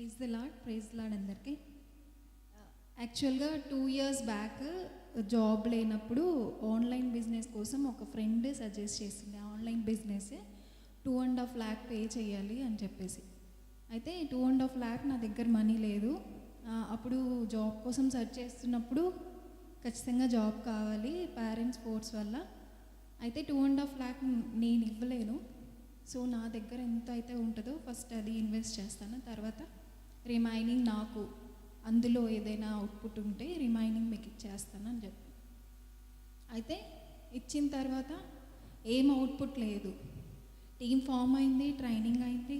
Praise lord అందరికీ. యాక్చువల్గా 2 years back job లేనప్పుడు ఆన్లైన్ బిజినెస్ కోసం ఒక ఫ్రెండ్ సజెస్ట్ చేసింది. ఆన్లైన్ బిజినెస్ 2.5 lakh పే చేయాలి అని చెప్పేసి. అయితే 2.5 lakh నా దగ్గర మనీ లేదు. అప్పుడు జాబ్ కోసం సెర్చ్ చేస్తున్నప్పుడు ఖచ్చితంగా జాబ్ కావాలి పేరెంట్స్ ఫోర్స్ వల్ల. అయితే 2.5 lakh నేను ఇవ్వలేను. సో నా దగ్గర ఎంత అయితే ఉంటుందో ఫస్ట్ అది ఇన్వెస్ట్ చేస్తాను, తర్వాత రిమైనింగ్ నాకు అందులో ఏదైనా అవుట్పుట్ ఉంటే రిమైనింగ్ మీకు ఇచ్చేస్తాను అని చెప్పి. అయితే ఇచ్చిన తర్వాత ఏం అవుట్పుట్ లేదు. టీం ఫామ్ అయింది, ట్రైనింగ్ అయింది,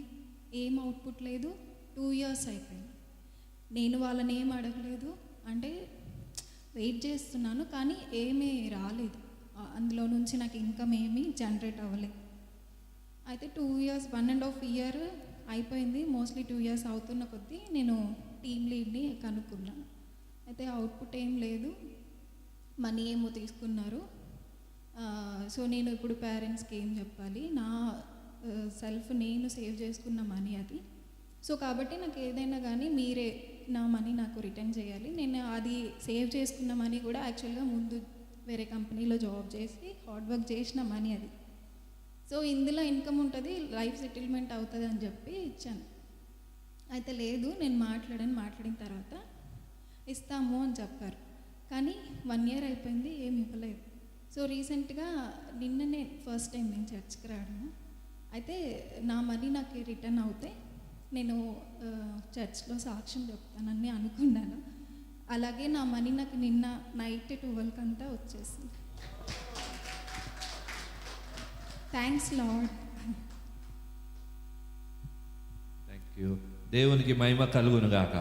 ఏం అవుట్పుట్ లేదు. 2 years అయిపోయింది. నేను వాళ్ళని ఏం అడగలేదు, అంటే వెయిట్ చేస్తున్నాను కానీ ఏమీ రాలేదు. అందులో నుంచి నాకు ఇన్కమ్ ఏమీ జనరేట్ అవ్వలేదు. అయితే 2 years 1.5 year అయిపోయింది. మోస్ట్లీ 2 years అవుతున్న కొద్దీ నేను టీమ్ లీడ్ని కనుక్కున్నాను. అయితే అవుట్పుట్ ఏం లేదు, మనీ ఏమో తీసుకున్నారు. సో నేను ఇప్పుడు పేరెంట్స్కి ఏం చెప్పాలి? నా సెల్ఫ్ నేను సేవ్ చేసుకున్న మనీ అది. సో కాబట్టి నాకు ఏదైనా కానీ మీరే నా మనీ నాకు రిటర్న్ చేయాలి. నేను అది సేవ్ చేసుకున్న మనీ కూడా యాక్చువల్గా ముందు వేరే కంపెనీలో జాబ్ చేసి హార్డ్ వర్క్ చేసిన మనీ అది. సో ఇందులో ఇన్కమ్ ఉంటుంది, లైఫ్ సెటిల్మెంట్ అవుతుంది అని చెప్పి ఇచ్చాను. అయితే లేదు, నేను మాట్లాడిన తర్వాత ఇస్తాము అని చెప్పారు. కానీ 1 year అయిపోయింది, ఏమి ఇవ్వలేదు. సో రీసెంట్గా నిన్ననే ఫస్ట్ టైం నేను చర్చ్కి రావడము. అయితే నా మనీ నాకు రిటర్న్ అవుతే నేను చర్చ్లో సాక్ష్యం చెప్తానని అనుకున్నాను. అలాగే నా మనీ నాకు నిన్న నైట్ 12 అంతా వచ్చేసింది. Thanks lord. Thank you. దేవునికి మహిమ కలుగును గాక.